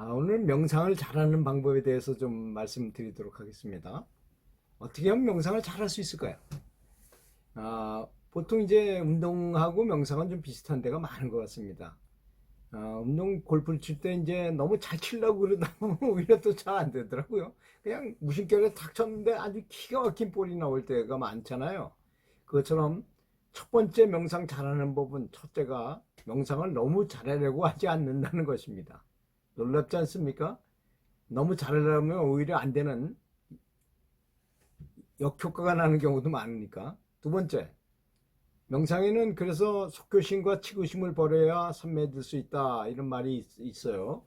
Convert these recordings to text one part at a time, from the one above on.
오늘 명상을 잘하는 방법에 대해서 좀 말씀드리도록 하겠습니다. 어떻게 하면 명상을 잘할 수 있을까요? 보통 이제 운동하고 명상은 좀 비슷한 데가 많은 것 같습니다. 운동 골프를 칠 때 이제 너무 잘 치려고 그러다 보면 오히려 또 잘 안 되더라고요. 그냥 무심결에 탁 쳤는데 아주 기가 막힌 볼이 나올 때가 많잖아요. 그것처럼 첫 번째 명상 잘하는 법은 첫째가 명상을 너무 잘하려고 하지 않는다는 것입니다. 놀랍지 않습니까? 너무 잘하려면 오히려 안 되는 역효과가 나는 경우도 많으니까. 두 번째, 명상에는 그래서 속교심과 치구심을 버려야 선매될 수 있다 이런 말이 있어요.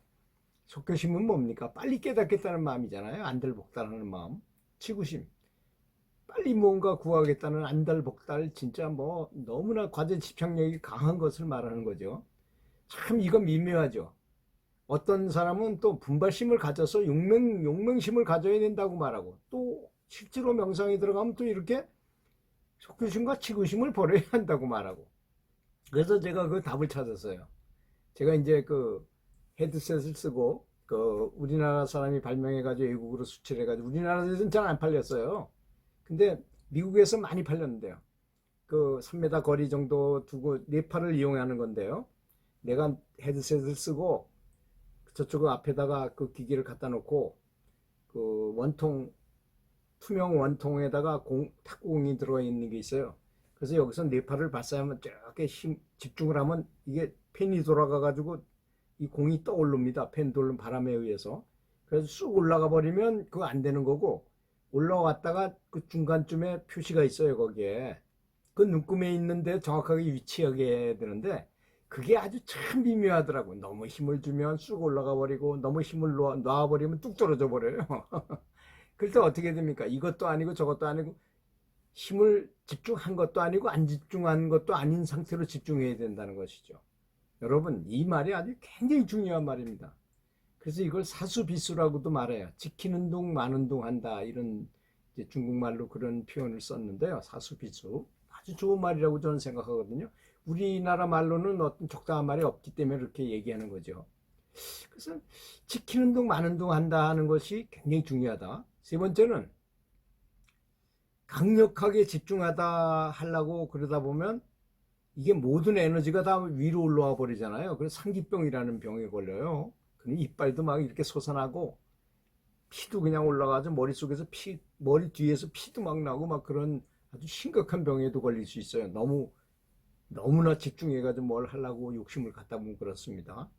속교심은 뭡니까? 빨리 깨닫겠다는 마음이잖아요. 안달복달하는 마음. 치구심, 빨리 뭔가 구하겠다는 안달복달, 진짜 뭐 너무나 과제 집착력이 강한 것을 말하는 거죠. 참 이거 미묘하죠. 어떤 사람은 또 분발심을 가져서 용맹심을 가져야 된다고 말하고, 또 실제로 명상에 들어가면 또 이렇게 속교심과 치구심을 버려야 한다고 말하고. 그래서 제가 그 답을 찾았어요. 제가 이제 그 헤드셋을 쓰고 그 우리나라 사람이 발명해가지고 외국으로 수출해가지고 우리나라에서는 잘 안 팔렸어요. 근데 미국에서 많이 팔렸는데요. 그 3m 거리 정도 두고 뇌파를 이용하는 건데요. 내가 헤드셋을 쓰고 저쪽 앞에다가 그 기기를 갖다 놓고 그 원통, 투명 원통에다가 탁구공이 들어가 있는 게 있어요. 그래서 여기서 뇌파를 발사하면 저렇게 집중을 하면 이게 펜이 돌아가 가지고 이 공이 떠오릅니다. 펜 돌는 바람에 의해서. 그래서 쑥 올라가 버리면 그거 안 되는 거고, 올라왔다가 그 중간쯤에 표시가 있어요. 거기에 그 눈금에 있는데 정확하게 위치하게 되는데, 그게 아주 참 미묘하더라고. 너무 힘을 주면 쑥 올라가 버리고, 너무 힘을 놔버리면 뚝 떨어져 버려요. 그럴 때 어떻게 됩니까? 이것도 아니고 저것도 아니고, 힘을 집중한 것도 아니고 안 집중한 것도 아닌 상태로 집중해야 된다는 것이죠. 여러분, 이 말이 아주 굉장히 중요한 말입니다. 그래서 이걸 사수비수라고도 말해요. 지키는 둥 마는 둥 한다, 이런 이제 중국말로 그런 표현을 썼는데요. 사수비수, 아주 좋은 말이라고 저는 생각하거든요. 우리나라 말로는 어떤 적당한 말이 없기 때문에 이렇게 얘기하는 거죠. 그래서 지키는 둥 마는 둥 한다 하는 것이 굉장히 중요하다. 세 번째는 강력하게 집중하다 하려고 그러다 보면 이게 모든 에너지가 다 위로 올라와 버리잖아요. 그래서 상기병이라는 병에 걸려요. 이빨도 막 이렇게 솟아나고 피도 그냥 올라가서 머릿속에서 머리 뒤에서 피도 막 나고 막 그런 아주 심각한 병에도 걸릴 수 있어요. 너무나 집중해가지고 뭘 하려고 욕심을 갖다 보면 그렇습니다.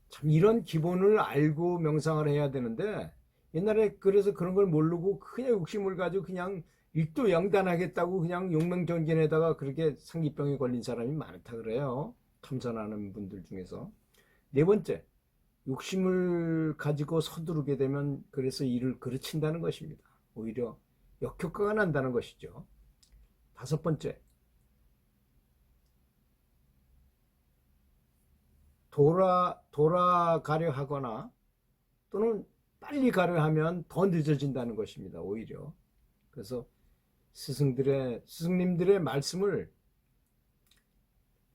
참 이런 기본을 알고 명상을 해야 되는데, 옛날에 그래서 그런 걸 모르고 그냥 욕심을 가지고 그냥 일도양단하겠다고 그냥 용맹전진에다가 그렇게 상기병에 걸린 사람이 많다 그래요. 참선하는 분들 중에서. 네 번째, 욕심을 가지고 서두르게 되면 그래서 일을 그르친다는 것입니다. 오히려 역효과가 난다는 것이죠. 다섯 번째, 돌아가려 하거나 또는 빨리 가려 하면 더 늦어진다는 것입니다. 오히려. 그래서 스승님들의 말씀을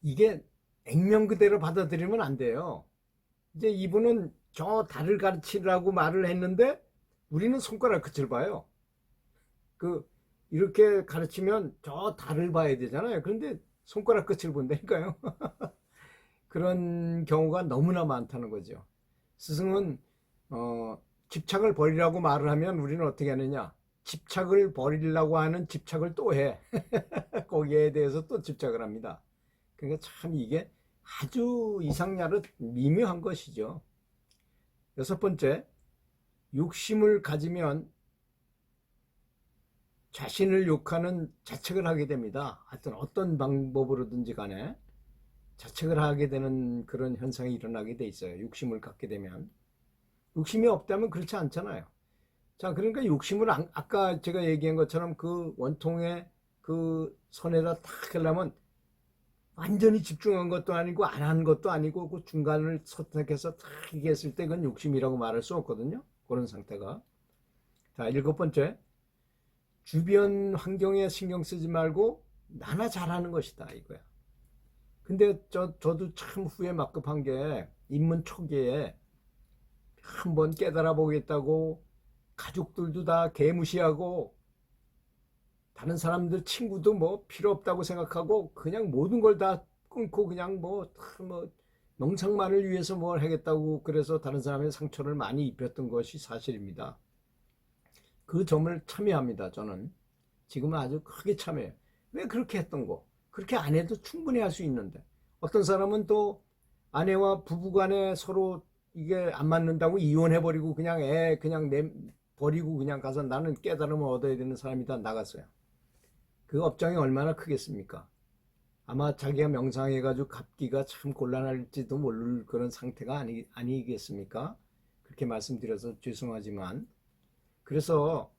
이게 액면 그대로 받아들이면 안 돼요. 이제 이분은 저 달을 가르치라고 말을 했는데 우리는 손가락 끝을 봐요. 이렇게 가르치면 저 달을 봐야 되잖아요. 그런데 손가락 끝을 본다니까요. 그런 경우가 너무나 많다는 거죠. 스승은 집착을 버리라고 말을 하면 우리는 어떻게 하느냐? 집착을 버리려고 하는 집착을 또 해. 거기에 대해서 또 집착을 합니다. 그러니까 참 이게 아주 이상야릇 미묘한 것이죠. 여섯 번째, 욕심을 가지면 자신을 욕하는 자책을 하게 됩니다. 하여튼 어떤 방법으로든지 간에 자책을 하게 되는 그런 현상이 일어나게 돼 있어요. 욕심을 갖게 되면. 욕심이 없다면 그렇지 않잖아요. 자, 그러니까 욕심을 아까 제가 얘기한 것처럼 그 원통에 그 선에다 탁 하려면 완전히 집중한 것도 아니고 안 한 것도 아니고 그 중간을 선택해서 탁 얘기했을 때 그건 욕심이라고 말할 수 없거든요. 그런 상태가. 자, 일곱 번째, 주변 환경에 신경 쓰지 말고 나나 잘하는 것이다 이거야. 근데 저도 참 후회 막급한 게 입문 초기에 한번 깨달아 보겠다고 가족들도 다 개무시하고 다른 사람들 친구도 뭐 필요 없다고 생각하고 그냥 모든 걸 다 끊고 그냥 뭐 명상만을 위해서 뭘 하겠다고 그래서 다른 사람의 상처를 많이 입혔던 것이 사실입니다. 그 점을 참여합니다. 저는 지금은 아주 크게 참여해요. 왜 그렇게 했던 거? 그렇게 안 해도 충분히 할 수 있는데 어떤 사람은 또 아내와 부부간에 서로 이게 안 맞는다고 이혼해버리고 그냥 애 그냥 버리고 그냥 가서 나는 깨달음을 얻어야 되는 사람이다 나갔어요. 그 업장이 얼마나 크겠습니까? 아마 자기가 명상해가지고 갚기가 참 곤란할지도 모를 그런 상태가 아니겠습니까? 그렇게 말씀드려서 죄송하지만 그래서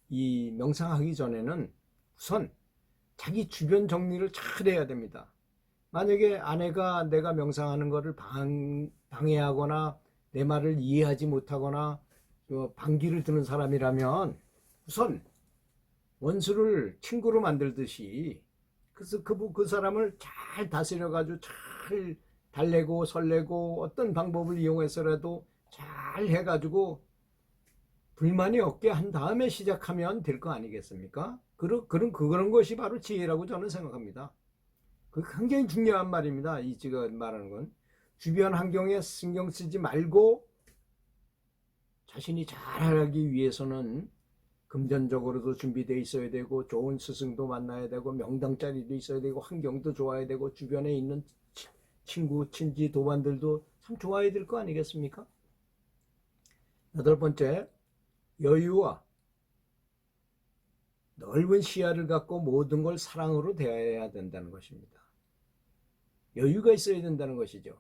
이 명상하기 전에는 우선 자기 주변 정리를 잘 해야 됩니다. 만약에 아내가 내가 명상하는 것을 방해하거나 내 말을 이해하지 못하거나 반기를 드는 사람이라면 우선 원수를 친구로 만들듯이 그래서 그 사람을 잘 다스려가지고 잘 달래고 설레고 어떤 방법을 이용해서라도 잘 해가지고 불만이 없게 한 다음에 시작하면 될 거 아니겠습니까? 그런 것이 바로 지혜라고 저는 생각합니다. 그 굉장히 중요한 말입니다. 이 지금 말하는 건 주변 환경에 신경 쓰지 말고 자신이 잘하기 위해서는 금전적으로도 준비되어 있어야 되고 좋은 스승도 만나야 되고 명당 자리도 있어야 되고 환경도 좋아야 되고 주변에 있는 친구, 친지, 도반들도 참 좋아야 될 거 아니겠습니까? 여덟 번째, 여유와 넓은 시야를 갖고 모든 걸 사랑으로 대해야 된다는 것입니다. 여유가 있어야 된다는 것이죠.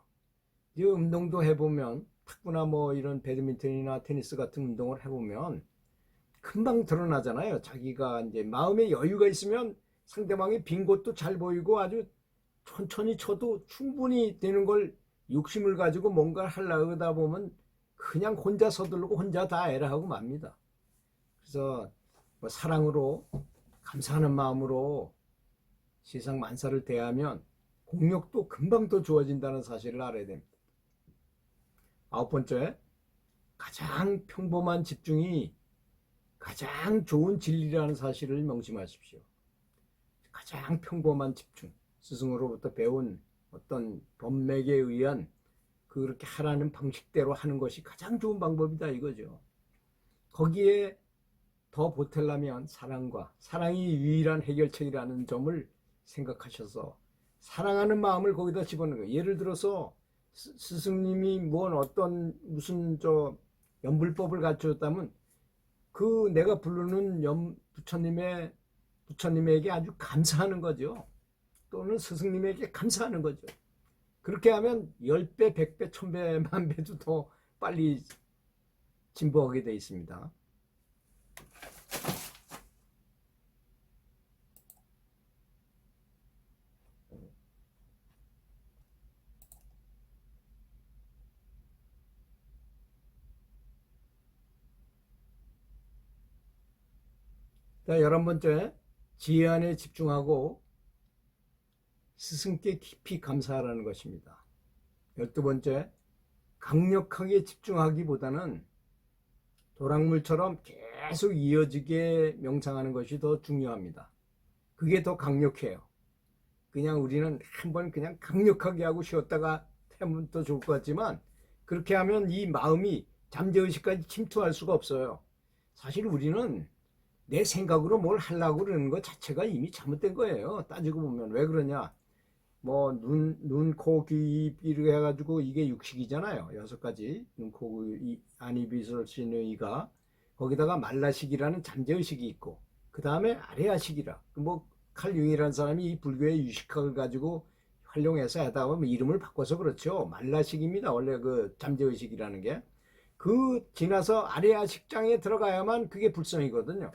이 운동도 해보면 탁구나 뭐 이런 배드민턴이나 테니스 같은 운동을 해보면 금방 드러나잖아요. 자기가 이제 마음에 여유가 있으면 상대방의 빈 곳도 잘 보이고 아주 천천히 쳐도 충분히 되는 걸 욕심을 가지고 뭔가를 하려다 보면 그냥 혼자 서두르고 혼자 다 에라 하고 맙니다. 그래서 뭐 사랑으로 감사하는 마음으로 세상 만사를 대하면 공력도 금방 더 좋아진다는 사실을 알아야 됩니다. 아홉 번째, 가장 평범한 집중이 가장 좋은 진리라는 사실을 명심하십시오. 가장 평범한 집중, 스승으로부터 배운 어떤 법맥에 의한 그렇게 하라는 방식대로 하는 것이 가장 좋은 방법이다 이거죠. 거기에 더 보태려면 사랑이 유일한 해결책이라는 점을 생각하셔서 사랑하는 마음을 거기다 집어넣는 거예요. 예를 들어서 스승님이 무슨 연불법을 가르쳐줬다면 그 내가 부르는 부처님에게 아주 감사하는 거죠. 또는 스승님에게 감사하는 거죠. 그렇게 하면 10배, 100배, 1000배, 10,000배도 더 빨리 진보하게 되어 있습니다. 자, 11번째, 지혜 안에 집중하고 스승께 깊이 감사하라는 것입니다. 12번째, 강력하게 집중하기보다는 도랑물처럼 계속 이어지게 명상하는 것이 더 중요합니다. 그게 더 강력해요. 그냥 우리는 한번 그냥 강력하게 하고 쉬었다가 하면 더 좋을 것 같지만 그렇게 하면 이 마음이 잠재의식까지 침투할 수가 없어요. 사실 우리는 내 생각으로 뭘 하려고 그러는 것 자체가 이미 잘못된 거예요. 따지고 보면 왜 그러냐? 뭐 눈, 코, 귀, 입 이렇게 해가지고 이게 육식이잖아요. 6가지 눈, 코, 귀, 안, 입, 이슬, 신, 의가 거기다가 말라식이라는 잠재의식이 있고 그 다음에 아레아식이라 뭐 칼융이라는 사람이 이 불교의 유식학을 가지고 활용해서 하다 보면 이름을 바꿔서 그렇죠. 말라식입니다. 원래 그 잠재의식이라는 게 그 지나서 아레아식장에 들어가야만 그게 불성이거든요.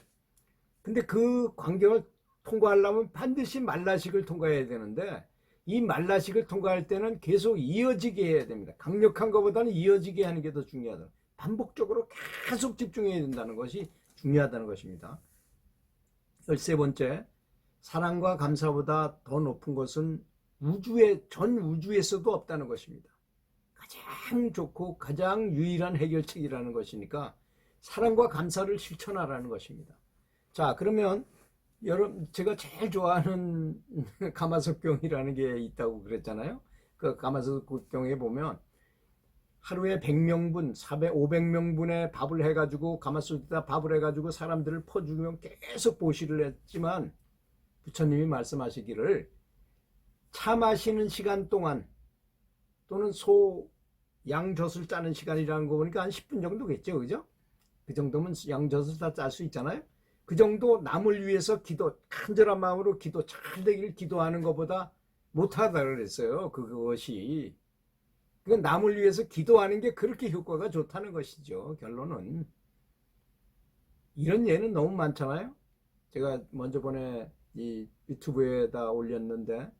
근데 그 광경을 통과하려면 반드시 말라식을 통과해야 되는데 이 말라식을 통과할 때는 계속 이어지게 해야 됩니다. 강력한 것보다는 이어지게 하는 게 더 중요하다. 반복적으로 계속 집중해야 된다는 것이 중요하다는 것입니다. 13번째, 사랑과 감사보다 더 높은 것은 전 우주에서도 없다는 것입니다. 가장 좋고 가장 유일한 해결책이라는 것이니까 사랑과 감사를 실천하라는 것입니다. 자, 그러면 여러분, 제가 제일 좋아하는 가마솥경이라는 게 있다고 그랬잖아요. 그 가마솥경에 보면 하루에 100명분, 500명분의 밥을 해가지고 가마솥에다 밥을 해가지고 사람들을 퍼주면 계속 보시를 했지만 부처님이 말씀하시기를 차 마시는 시간 동안 또는 양젖을 짜는 시간이라는 거 보니까 한 10분 정도겠죠, 그죠? 그 정도면 양젖을 다 짤 수 있잖아요. 그 정도 남을 위해서 간절한 마음으로 잘 되길 기도하는 것보다 못하다 그랬어요. 그것이. 그러니까 남을 위해서 기도하는 게 그렇게 효과가 좋다는 것이죠. 결론은. 이런 예는 너무 많잖아요. 제가 먼저 번에 이 유튜브에다 올렸는데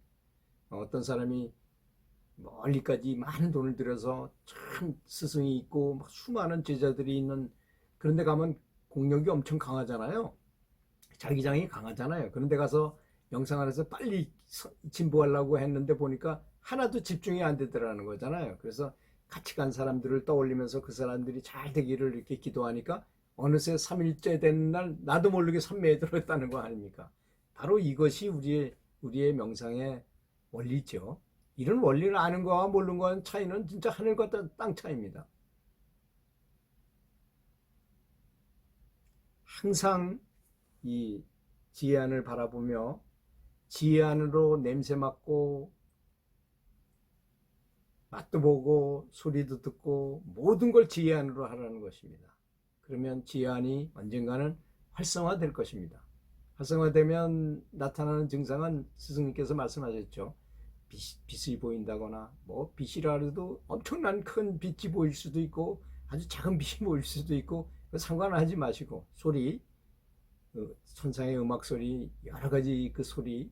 어떤 사람이 멀리까지 많은 돈을 들여서 참 스승이 있고 수많은 제자들이 있는 그런 데 가면 공력이 엄청 강하잖아요. 자기장이 강하잖아요. 그런 데 가서 영상을 해서 빨리 진보하려고 했는데 보니까 하나도 집중이 안 되더라는 거잖아요. 그래서 같이 간 사람들을 떠올리면서 그 사람들이 잘 되기를 이렇게 기도하니까 어느새 3일째 되는 날 나도 모르게 산매에 들어있다는 거 아닙니까? 바로 이것이 우리의 명상의 원리죠. 이런 원리를 아는 거와 모르는 거와는 차이는 진짜 하늘과 땅 차이입니다. 항상 이 지혜안을 바라보며 지혜안으로 냄새 맡고 맛도 보고 소리도 듣고 모든 걸 지혜안으로 하라는 것입니다. 그러면 지혜안이 언젠가는 활성화될 것입니다. 활성화되면 나타나는 증상은 스승님께서 말씀하셨죠. 빛이 보인다거나 빛이라 해도 엄청난 큰 빛이 보일 수도 있고 아주 작은 빛이 보일 수도 있고 상관하지 마시고 소리, 천상의 음악 소리, 여러 가지 그 소리,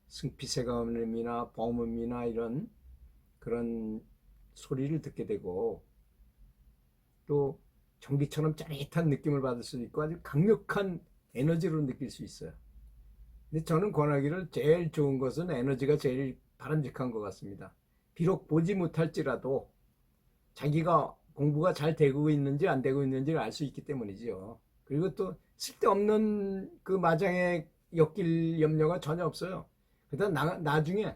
승피세가음이나 범음이나 이런 그런 소리를 듣게 되고 또 전기처럼 짜릿한 느낌을 받을 수도 있고 아주 강력한 에너지로 느낄 수 있어요. 근데 저는 권하기를 제일 좋은 것은 에너지가 제일 바람직한 것 같습니다. 비록 보지 못할지라도 자기가 공부가 잘 되고 있는지 안 되고 있는지를 알 수 있기 때문이죠. 그리고 또 쓸데없는 그 마장에 엮일 염려가 전혀 없어요. 그다음 나중에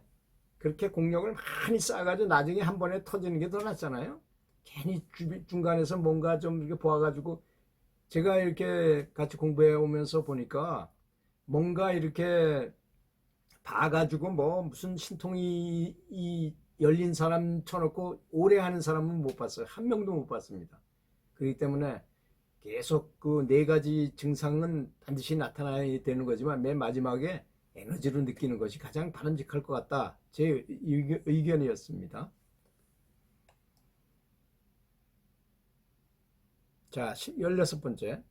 그렇게 공력을 많이 쌓아가지고 나중에 한 번에 터지는 게 더 낫잖아요. 괜히 중간에서 뭔가 좀 이렇게 보아가지고 제가 이렇게 같이 공부해 오면서 보니까 뭔가 이렇게 봐가지고 무슨 신통이 열린 사람 쳐놓고 오래 하는 사람은 못 봤어요. 한 명도 못 봤습니다. 그렇기 때문에 계속 그 4가지 증상은 반드시 나타나야 되는 거지만 맨 마지막에 에너지로 느끼는 것이 가장 바람직할 것 같다. 제 의견이었습니다. 자, 16번째.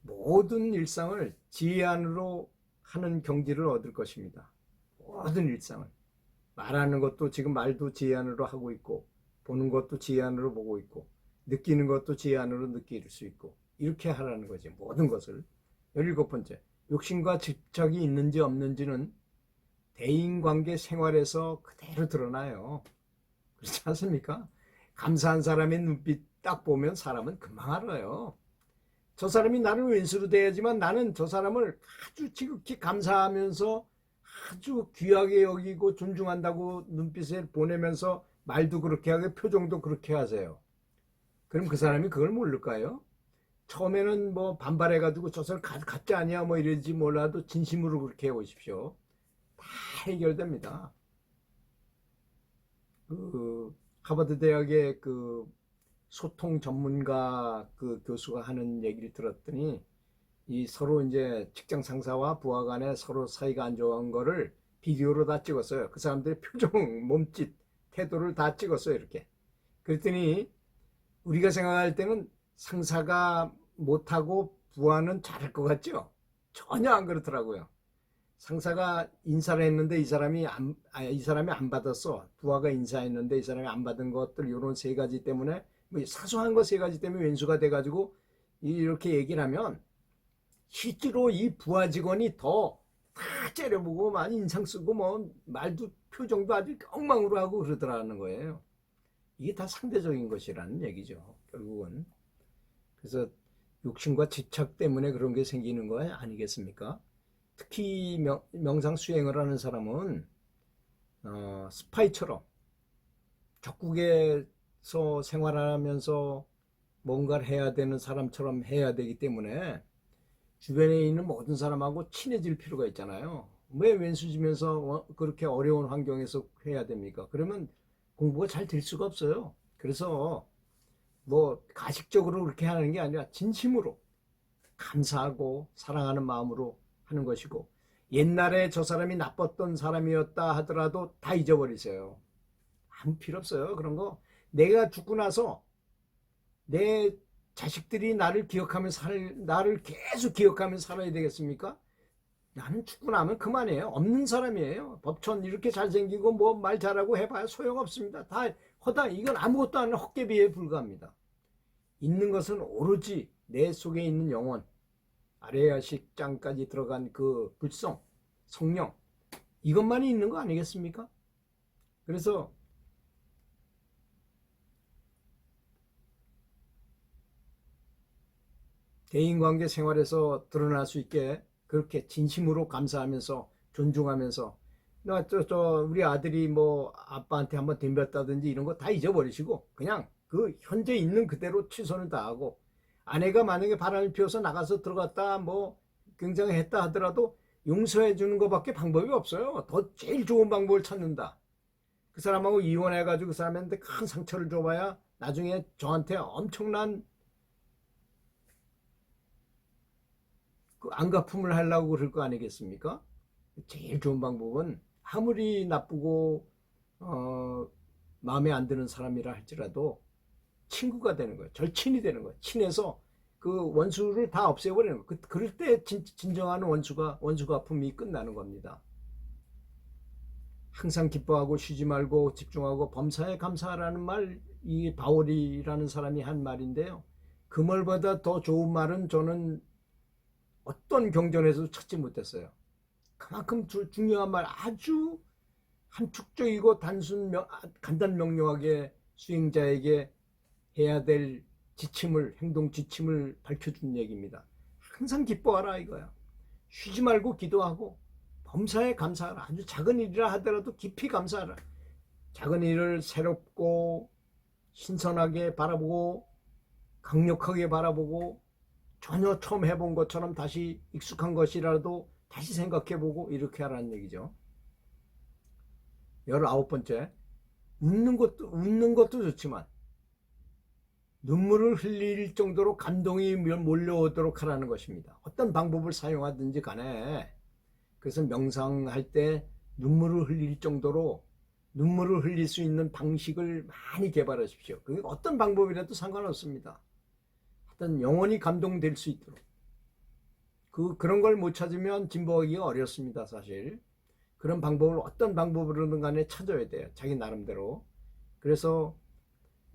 모든 일상을 지혜 안으로 하는 경지를 얻을 것입니다. 모든 일상을. 말하는 것도 지금 말도 지혜 안으로 하고 있고 보는 것도 지혜 안으로 보고 있고 느끼는 것도 지혜 안으로 느낄 수 있고 이렇게 하라는 거지. 모든 것을. 17번째. 욕심과 집착이 있는지 없는지는 대인관계 생활에서 그대로 드러나요. 그렇지 않습니까? 감사한 사람의 눈빛 딱 보면 사람은 금방 알아요. 저 사람이 나를 왼수로 대하지만 나는 저 사람을 아주 지극히 감사하면서 아주 귀하게 여기고 존중한다고 눈빛을 보내면서 말도 그렇게 하고 표정도 그렇게 하세요. 그럼 그 사람이 그걸 모를까요? 처음에는 반발해가지고 저 사람 가짜 아니야 이러지 몰라도 진심으로 그렇게 해오십시오. 다 해결됩니다. 하버드 대학의 그 소통 전문가 그 교수가 하는 얘기를 들었더니 이 서로 이제 직장 상사와 부하 간에 서로 사이가 안 좋은 거를 비디오로 다 찍었어요. 그 사람들의 표정, 몸짓, 태도를 다 찍었어요. 이렇게. 그랬더니 우리가 생각할 때는 상사가 못하고 부하는 잘할 것 같죠? 전혀 안 그렇더라고요. 상사가 인사를 했는데 이 사람이 안 받았어. 부하가 인사했는데 이 사람이 안 받은 것들 이런 3가지 때문에 사소한 거 3가지 때문에 왼수가 돼가지고 이렇게 얘기를 하면 실제로 이 부하 직원이 더 다 째려보고 많이 인상 쓰고 말도 표정도 아주 엉망으로 하고 그러더라는 거예요. 이게 다 상대적인 것이라는 얘기죠. 결국은. 그래서 욕심과 집착 때문에 그런 게 생기는 거 아니겠습니까? 특히 명상 수행을 하는 사람은 스파이처럼 적국에서 생활하면서 뭔가를 해야 되는 사람처럼 해야 되기 때문에 주변에 있는 모든 사람하고 친해질 필요가 있잖아요. 왜 왼수지면서 그렇게 어려운 환경에서 해야 됩니까? 그러면 공부가 잘 될 수가 없어요. 그래서 뭐 가식적으로 그렇게 하는 게 아니라 진심으로 감사하고 사랑하는 마음으로 하는 것이고, 옛날에 저 사람이 나빴던 사람이었다 하더라도 다 잊어버리세요. 아무 필요 없어요. 그런 거. 내가 죽고 나서 내 자식들이 나를 계속 기억하면서 살아야 되겠습니까? 나는 죽고 나면 그만이에요. 없는 사람이에요. 법천 이렇게 잘생기고 뭐 말 잘하고 해봐야 소용없습니다. 다 허다. 이건 아무것도 아닌 헛개비에 불과합니다. 있는 것은 오로지 내 속에 있는 영혼, 아레아식 장까지 들어간 그 불성, 성령, 이것만이 있는 거 아니겠습니까? 그래서 대인관계 생활에서 드러날 수 있게 그렇게 진심으로 감사하면서 존중하면서, 우리 아들이 뭐 아빠한테 한번 덤볐다든지 이런 거 다 잊어버리시고 그냥 그 현재 있는 그대로 최선을 다하고, 아내가 만약에 바람을 피워서 나가서 들어갔다 뭐 굉장히 했다 하더라도 용서해 주는 것밖에 방법이 없어요. 더 제일 좋은 방법을 찾는다. 그 사람하고 이혼해가지고 그 사람한테 큰 상처를 줘봐야 나중에 저한테 엄청난 그 안갚음을 하려고 그럴 거 아니겠습니까? 제일 좋은 방법은 아무리 나쁘고 마음에 안 드는 사람이라 할지라도 친구가 되는 거예요. 절친이 되는 거예요. 친해서 그 원수를 다 없애버리는 거예요. 그럴 때 진정한 원수가 아픔이 끝나는 겁니다. 항상 기뻐하고 쉬지 말고 집중하고 범사에 감사하라는 말, 이 바울이라는 사람이 한 말인데요. 그 말보다 더 좋은 말은 저는 어떤 경전에서도 찾지 못했어요. 그만큼 중요한 말, 아주 함축적이고 간단 명료하게 수행자에게 해야 될 행동 지침을 밝혀준 얘기입니다. 항상 기뻐하라 이거야. 쉬지 말고 기도하고 범사에 감사하라. 아주 작은 일이라 하더라도 깊이 감사하라. 작은 일을 새롭고 신선하게 바라보고 강력하게 바라보고 전혀 처음 해본 것처럼 다시 익숙한 것이라도 다시 생각해보고 이렇게 하라는 얘기죠. 19번째, 웃는 것도 좋지만 눈물을 흘릴 정도로 감동이 몰려오도록 하라는 것입니다. 어떤 방법을 사용하든지 간에, 그래서 명상할 때 눈물을 흘릴 정도로 눈물을 흘릴 수 있는 방식을 많이 개발하십시오. 그게 어떤 방법이라도 상관없습니다. 하여튼 영원히 감동될 수 있도록. 그런 걸 못 찾으면 진보하기가 어렵습니다, 사실. 그런 방법을 어떤 방법으로든 간에 찾아야 돼요, 자기 나름대로. 그래서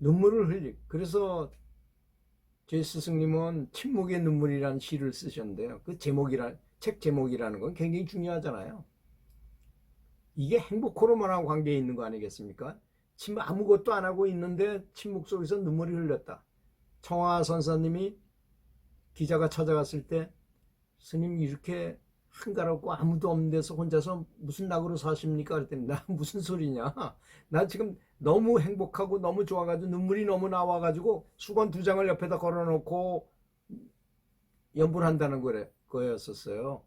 눈물을 그래서 제 스승님은 침묵의 눈물이라는 시를 쓰셨는데요. 그 책 제목이라는 건 굉장히 중요하잖아요. 이게 행복 호르몬하고 관계에 있는 거 아니겠습니까? 아무것도 안 하고 있는데 침묵 속에서 눈물이 흘렸다. 청아 선사님이 기자가 찾아갔을 때, 스님 이렇게 한가롭고 아무도 없는 데서 혼자서 무슨 낙으로 사십니까? 그랬더니, 나 무슨 소리냐? 나 지금 너무 행복하고 너무 좋아가지고 눈물이 너무 나와가지고 수건 2장을 옆에다 걸어놓고 연불한다는 거였었어요.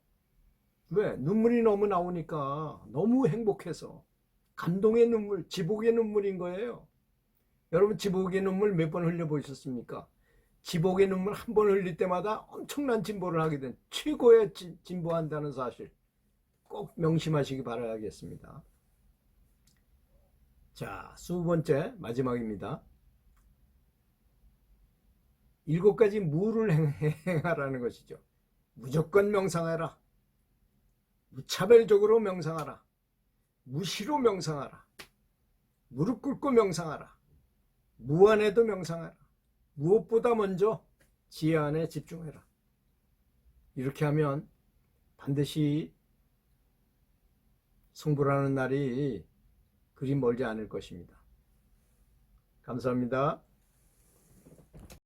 왜? 눈물이 너무 나오니까, 너무 행복해서. 감동의 눈물, 지복의 눈물인 거예요. 여러분, 지복의 눈물 몇 번 흘려보셨습니까? 지복의 눈물 한 번 흘릴 때마다 엄청난 진보를 하게 된, 최고의 진보한다는 사실 꼭 명심하시기 바라겠습니다. 자, 20번째 마지막입니다. 7가지 무를 행하라는 것이죠. 무조건 명상하라. 무차별적으로 명상하라. 무시로 명상하라. 무릎 꿇고 명상하라. 무안에도 명상하라. 무엇보다 먼저 지혜 안에 집중해라. 이렇게 하면 반드시 성불하는 날이 그리 멀지 않을 것입니다. 감사합니다.